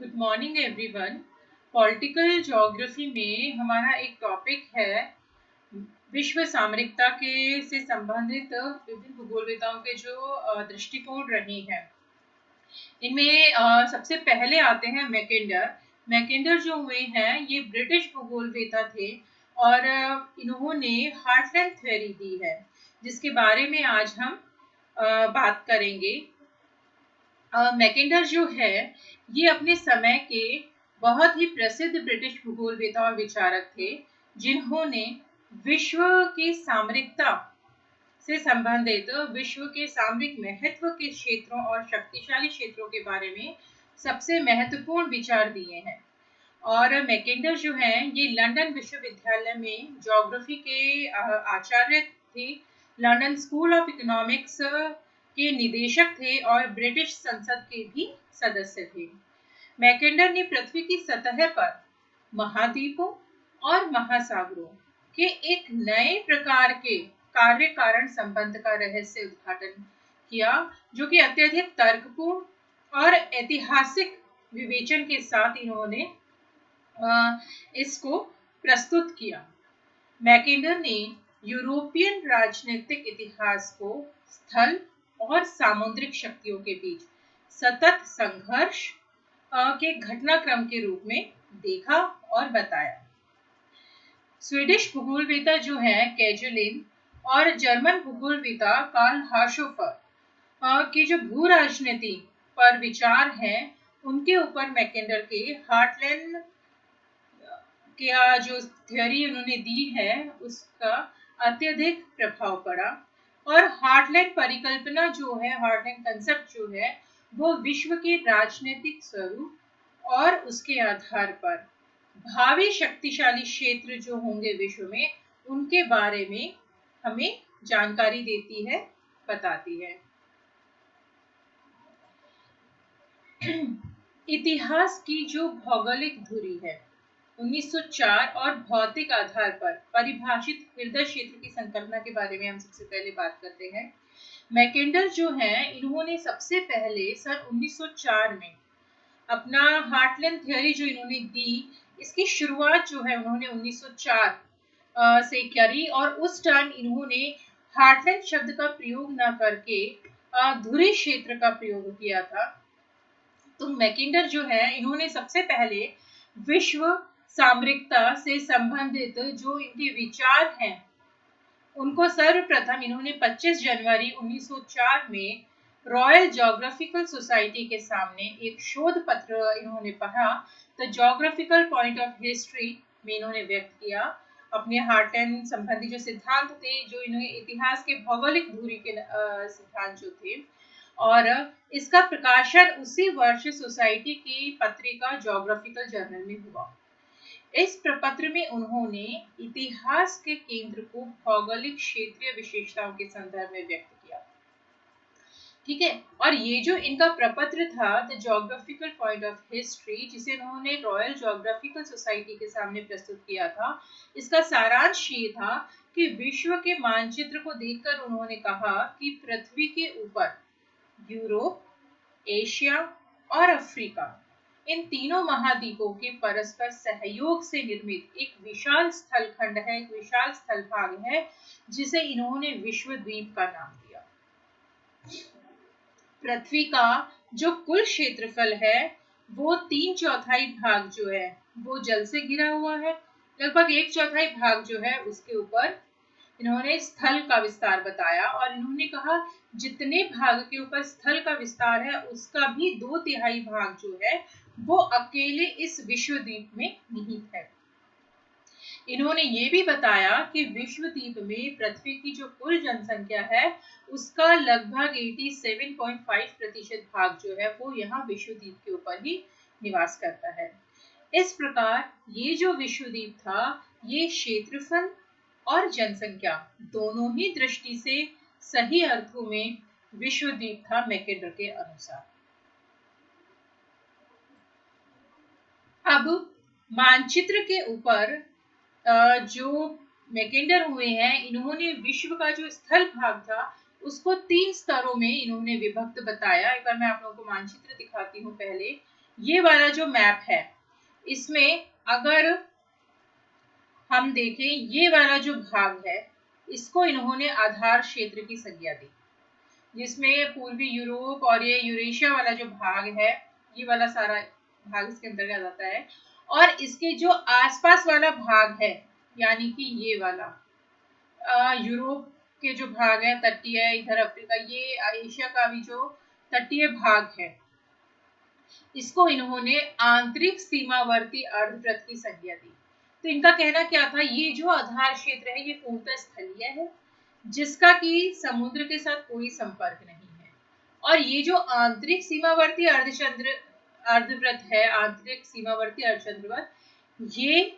Good morning everyone. Political geography में हमारा एक टॉपिक है विश्व सामरिकता के से संबंधित विभिन्न भूगोलवेताओं के जो दृष्टिकोण रहे हैं। इनमें सबसे पहले आते हैं मैकेंडर। मैकेंडर जो हुए हैं ये ब्रिटिश भूगोलवेता थे और इन्होंने हार्टलैंड थ्योरी दी है, जिसके बारे में आज हम बात करेंगे। मैकेंडर जो है ये अपने समय के बहुत ही प्रसिद्ध ब्रिटिश भूगोलवेता और विचारक थे, जिन्होंने विश्व की सामरिकता से संबंधित विश्व के सामरिक महत्व के क्षेत्रों और शक्तिशाली क्षेत्रों के बारे में सबसे महत्वपूर्ण विचार दिए हैं। और मैकेंडर जो है ये लंदन विश्वविद्यालय में ज्योग्राफी के आचार्य थे, लंदन स्कूल ऑफ इकोनॉमिक्स के निदेशक थे और ब्रिटिश संसद के भी सदस्य थे। मैकेंडर ने पृथ्वी की सतह पर महाद्वीपों और महासागरों के एक नए प्रकार के कार्य कारण संबंध का रहस्य उद्घाटन किया, जो कि अत्यधिक तर्कपूर्ण और ऐतिहासिक विवेचन के साथ इन्होंने इसको प्रस्तुत किया। मैकेंडर ने यूरोपियन राजनीतिक इतिहास को स्थल और सामुद्रिक शक्तियों के बीच सतत संघर्ष के घटनाक्रम के रूप में देखा और बताया। स्वीडिश भूगोलवेता जो है कैजुलिन और जर्मन भूगोलवेता कार्ल हाशोफर के जो भू राजनीति पर विचार है, उनके ऊपर मैकेंडर के हार्टलैंड क्या जो थ्योरी उन्होंने दी है उसका अत्यधिक प्रभाव पड़ा। और हार्टलैंड परिकल्पना जो है, हार्टलैंड कंसेप्ट जो है, वो विश्व के राजनीतिक स्वरूप और उसके आधार पर भावी शक्तिशाली क्षेत्र जो होंगे विश्व में, उनके बारे में हमें जानकारी देती है, बताती है। इतिहास की जो भौगोलिक धुरी है 1904 और भौतिक आधार पर परिभाषित हृदय क्षेत्र की संकल्पना के बारे में हम सबसे पहले बात करते हैं। मैकेंडर जो है इन्होंने सबसे पहले सन 1904 में अपना हार्टलैंड थ्योरी जो इन्होंने दी, इसकी शुरुआत जो है उन्होंने 1904 से करी और उस टाइम इन्होंने हार्टलैंड शब्द का प्रयोग न करके धुरी क्षेत्र का प्रयोग किया था। तो मैकेंडर जो है इन्होंने सबसे पहले विश्व सामरिकता से संबंधित जो इनके विचार हैं, उनको सर्वप्रथम इन्होंने 25 जनवरी 1904 में रॉयल ज्योग्राफिकल सोसाइटी के सामने एक शोध पत्र इन्होंने पढ़ा। The geographical point of history में इन्होंने व्यक्त किया अपने हार्टलैंड संबंधी जो सिद्धांत थे, जो इन्होंने इतिहास के भौगोलिक धुरी के सिद्धांत जो थे। और इसका प्रकाशन उसी वर्ष सोसाइटी की पत्रिका ज्योग्राफिकल जर्नल में हुआ। इस प्रपत्र में उन्होंने इतिहास के केंद्र को भौगोलिक क्षेत्रीय विशेषताओं के संदर्भ में व्यक्त किया। ठीक है, और ये जो इनका प्रपत्र था the geographical point of history, जिसे उन्होंने रॉयल ज्योग्राफिकल सोसाइटी के सामने प्रस्तुत किया था, इसका सारांश ये था कि विश्व के मानचित्र को देखकर उन्होंने कहा कि पृथ्वी के ऊपर यूरोप, एशिया और अफ्रीका, इन तीनों महाद्वीपों के परस्पर सहयोग से निर्मित एक विशाल स्थलखंड है, एक विशाल स्थल भाग है, जिसे इन्होंने विश्व द्वीप का नाम दिया। पृथ्वी का जो कुल क्षेत्रफल है वो 3/4 भाग जो है वो जल से घिरा हुआ है। लगभग 1/4 भाग जो है उसके ऊपर इन्होंने स्थल का विस्तार बताया और इन्होंने कहा जितने भाग के ऊपर स्थल का विस्तार है उसका भी 2/3 भाग जो है वो अकेले इस विश्व द्वीप में निहित है। इन्होंने ये भी बताया कि विश्व द्वीप में पृथ्वी की जो कुल जनसंख्या है उसका लगभग 87.5% भाग जो है वो यहाँ विश्व द्वीप के ऊपर ही निवास करता है। इस प्रकार ये जो विश्व द्वीप था, ये क्षेत्रफल और जनसंख्या दोनों ही दृष्टि से सही अर्थों में विश्व द्वीप था मैकेंडर के अनुसार। अब मानचित्र के ऊपर जो मैकेंडर हुए हैं, इन्होंने विश्व का जो स्थल भाग था उसको 3 स्तरों में इन्होंने विभक्त बताया। एक बार मैं आप लोगों को मानचित्र दिखाती हूँ। पहले ये वाला जो मैप है इसमें अगर हम देखें, ये वाला जो भाग है इसको इन्होंने आधार क्षेत्र की संज्ञा दी, जिसमें पूर्वी यूरोप और ये यूरेशिया वाला जो भाग है, ये वाला सारा भाग इसके अंतर्गत आता है। और इसके जो आसपास वाला भाग है, यानी कि ये वाला यूरोप के जो भाग है तटीय, इधर अफ्रीका, ये एशिया का भी जो तटीय भाग है, इसको इन्होंने आंतरिक सीमावर्ती अर्धवृत्त की संज्ञा दी। तो इनका कहना क्या था, ये जो आधार क्षेत्र है ये पूर्णतः स्थलीय है, जिसका कि समुद्र के साथ कोई संपर्क नहीं है। और ये जो आंतरिक सीमावर्ती अर्धचंद्र अर्धवृत्त है, आंतरिक सीमावर्ती अर्धचंद्रवत, ये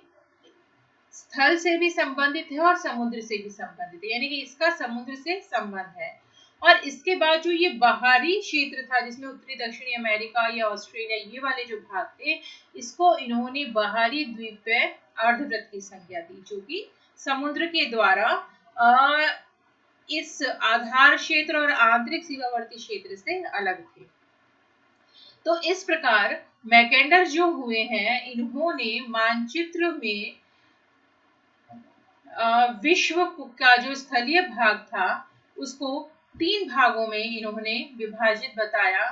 स्थल से भी संबंधित है और समुद्र से भी संबंधित है, यानी कि इसका समुद्र से संबंध है। और इसके बाद जो ये बाहरी क्षेत्र था, जिसमें उत्तरी दक्षिणी अमेरिका या ऑस्ट्रेलिया, ये वाले जो भाग थे, इसको इन्होंने बाहरी द्वीपीय अर्धवृत्त की संज्ञा दी, जो कि समुद्र के द्वारा इस आधार क्षेत्र और आंतरिक सीमावर्ती क्षेत्र से अलग थे। तो इस प्रकार मैकेंडर जो हुए हैं, इन्होंने मानचित्र में विश्व का जो स्थलीय भाग था उसको 3 भागों में इन्होंने विभाजित बताया,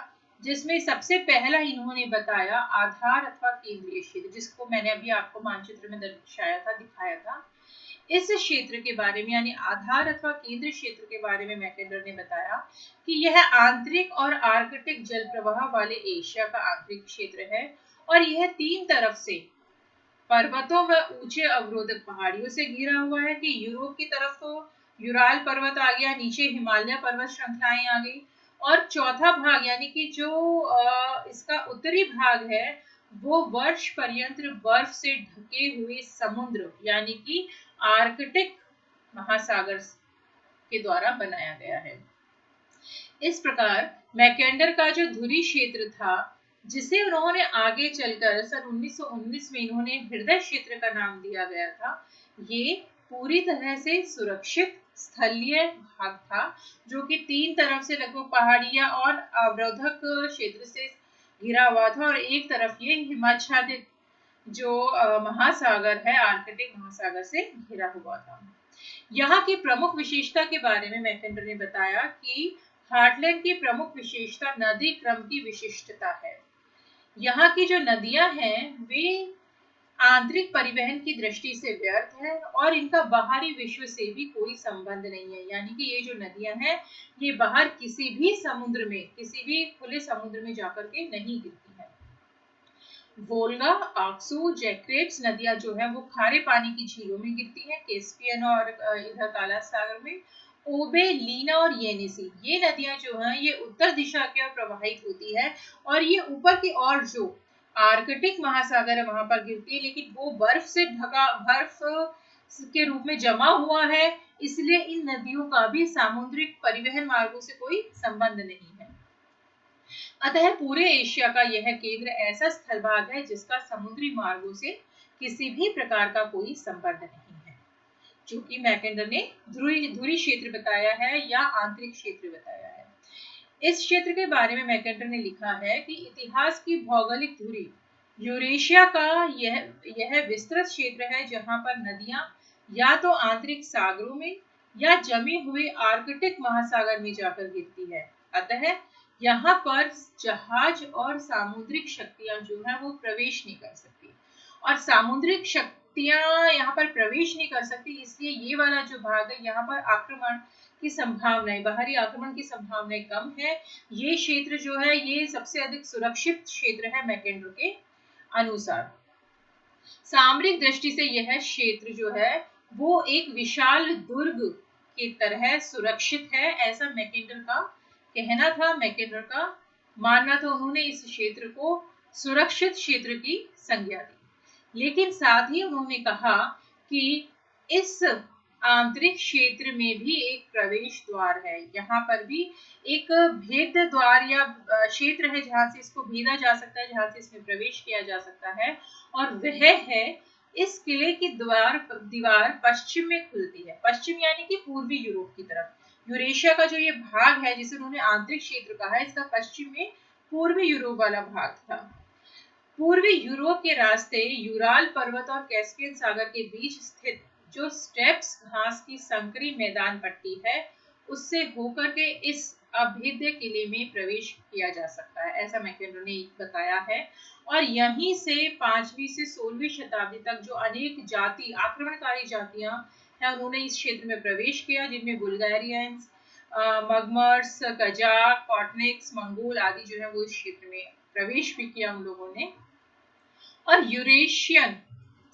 जिसमें सबसे पहला इन्होंने बताया आधार अथवा केंद्रीय क्षेत्र, जिसको मैंने अभी आपको मानचित्र में दर्शाया था, दिखाया था। इस क्षेत्र के बारे में, यानी आधार अथवा केंद्रीय क्षेत्र के बारे में मैकेंडर ने बताया कि यह आंतरिक और आर्कटिक जल प्रवाह वाले एशिया का आंतरिक क्षेत्र है और यह 3 तरफ से पर्वतों व ऊंचे अवरोधक पहाड़ियों से घिरा हुआ है। कि यूरोप की तरफ तो यूराल पर्वत आ गया, नीचे हिमालय पर्वत श्रृंखलाएं आ गई, और चौथा भाग यानी कि जो इसका उत्तरी भाग है वो वर्ष पर्यंत बर्फ से ढके हुए समुद्र यानी कि आर्कटिक महासागर के द्वारा बनाया गया है। इस प्रकार मैकेंडर का जो धुरी क्षेत्र था, जिसे उन्होंने आगे चलकर सन 1919 में इन्होंने हृदय क्षेत्र का नाम दिया गया था, ये पूरी तरह से सुरक्षित स्थलीय भाग था, जो कि 3 तरफ से लगभग पहाड़ियां और अवरोधक क्षेत्र से घिरा हुआ था, और एक तरफ ये हिमाच्छादित जो महासागर है, आर्कटिक महासागर से घिरा हुआ था। यहाँ की प्रमुख विशेषता के बारे में मैकेंडर ने बताया कि हार्टलैंड की प्रमुख विशेषता नदी क्रम की विशिष्टता है। यहाँ की जो नदियां हैं वे आंतरिक परिवहन की दृष्टि से व्यर्थ है और इनका बाहरी विश्व से भी कोई संबंध नहीं है, यानी कि ये जो नदियां हैं ये बाहर किसी भी समुद्र में, किसी भी खुले समुद्र में जाकर के नहीं गिरती हैं। वोल्गा, आक्सू, जैक्रेट्स नदियां जो है वो खारे पानी की झीलों में गिरती हैं, कैस्पियन और इधर काला सागर में। ओबे, लीना और येनिसी, ये नदियां जो हैं ये उत्तर दिशा की ओर प्रवाहित होती है और ये ऊपर की ओर जो आर्कटिक महासागर है वहां पर गिरती है, लेकिन वो बर्फ से ढका, बर्फ के रूप में जमा हुआ है, इसलिए इन नदियों का भी सामुद्रिक परिवहन मार्गों से कोई संबंध नहीं है। अतः पूरे एशिया का यह केंद्र ऐसा स्थल भाग है जिसका समुद्री मार्गों से किसी भी प्रकार का कोई संबंध नहीं है, जो कि मैकेंडर ने धुरी क्षेत्र बताया है या आंतरिक क्षेत्र बताया है। इस क्षेत्र के बारे में मैकेंडर ने लिखा है कि इतिहास की भौगोलिक धुरी यूरेशिया का यह विस्तृत क्षेत्र है, जहां पर नदियां या तो आंतरिक सागरों में या जमे हुए आर्कटिक महासागर में जाकर गिरती है। अतः यहाँ पर जहाज और सामुद्रिक शक्तियां जो है वो प्रवेश नहीं कर सकती, और सामुद्रिक शक्तियां यहाँ पर प्रवेश नहीं कर सकती, इसलिए ये वाला जो भाग है यहाँ पर आक्रमण की संभावनाएं, बाहरी आक्रमण की संभावनाएं कम है। ये क्षेत्र जो है ये सबसे अधिक सुरक्षित क्षेत्र है मैकेंडर के अनुसार। सामरिक दृष्टि से यह क्षेत्र जो है वो एक विशाल दुर्ग की तरह सुरक्षित है, ऐसा मैकेंडर का कहना था, मैकेंडर का मानना था। उन्होंने इस क्षेत्र को सुरक्षित क्षेत्र की संज्ञा दी, लेकिन साथ ही उन्होंने कहा कि इस आंतरिक क्षेत्र में भी एक प्रवेश द्वार है, यहाँ पर भी एक भेद द्वार या क्षेत्र है जहां से इसको भेदा जा सकता है, जहां से इसमें प्रवेश किया जा सकता है, और वह है इस किले की दीवार पश्चिम में खुलती है, पश्चिम यानी कि पूर्वी यूरोप की तरफ। यूरेशिया का जो ये भाग है जिसे उन्होंने आंतरिक क्षेत्र कहा है, इसका पश्चिम में पूर्वी यूरोप वाला भाग था। पूर्वी यूरोप के रास्ते यूराल पर्वत और कैस्पियन सागर के बीच स्थित जो स्टेप्स घास की संकरी मैदान पट्टी है उससे होकर के इस अभेद्य किले में प्रवेश किया जा सकता है, ऐसा मैकेंडर ने बताया है। और यहीं से 5वीं से 16वीं शताब्दी तक जो अनेक जाति आक्रमणकारी जातियां हैं उन्होंने इस क्षेत्र में प्रवेश किया, जिनमें बुल्गारियंस, मगमर्स, कजाक, कॉटनिक्स, मंगोल आदि जो है वो इस क्षेत्र में प्रवेश भी किया उन लोगों ने। और यूरेशियन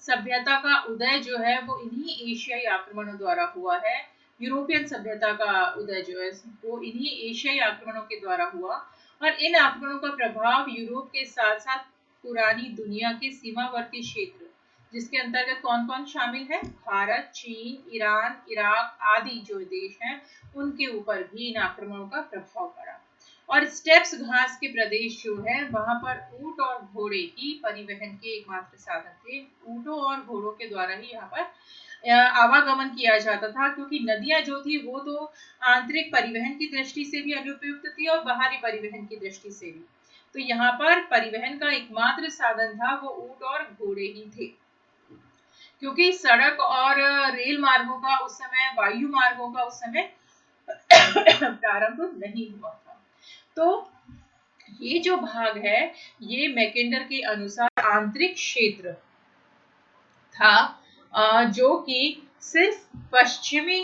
सभ्यता का उदय जो है वो इन्हीं एशियाई आक्रमणों द्वारा हुआ है। यूरोपियन सभ्यता का उदय जो है वो इन्हीं एशियाई आक्रमणों के द्वारा हुआ और इन आक्रमणों का प्रभाव यूरोप के साथ साथ पुरानी दुनिया के सीमावर्ती क्षेत्र जिसके अंतर्गत कौन कौन शामिल है, भारत, चीन, ईरान, इराक आदि जो देश हैं उनके ऊपर भी इन आक्रमणों का प्रभाव पड़ा। और स्टेप्स घास के प्रदेश जो है वहां पर ऊंट और घोड़े ही परिवहन के एकमात्र साधन थे। ऊंटों और घोड़ों के द्वारा ही यहाँ पर आवागमन किया जाता था, क्योंकि नदियां जो थी वो तो आंतरिक परिवहन की दृष्टि से भी अनुपयुक्त थी और बाहरी परिवहन की दृष्टि से भी। तो यहाँ पर परिवहन का एकमात्र साधन था वो ऊंट और घोड़े ही थे, क्योंकि सड़क और रेल मार्गों का उस समय, वायु मार्गों का उस समय प्रारंभ नहीं हुआ था। तो ये जो भाग है ये मैकेंडर के अनुसार आंतरिक क्षेत्र था जो कि सिर्फ पश्चिमी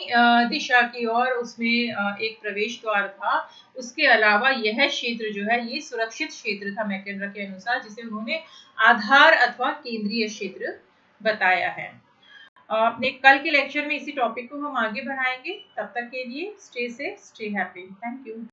दिशा की ओर उसमें एक प्रवेश द्वार था। उसके अलावा यह क्षेत्र जो है ये सुरक्षित क्षेत्र था मैकेंडर के अनुसार, जिसे उन्होंने आधार अथवा केंद्रीय क्षेत्र बताया है। अपने कल के लेक्चर में इसी टॉपिक को हम आगे बढ़ाएंगे। तब तक के लिए stay safe, stay happy. Thank you.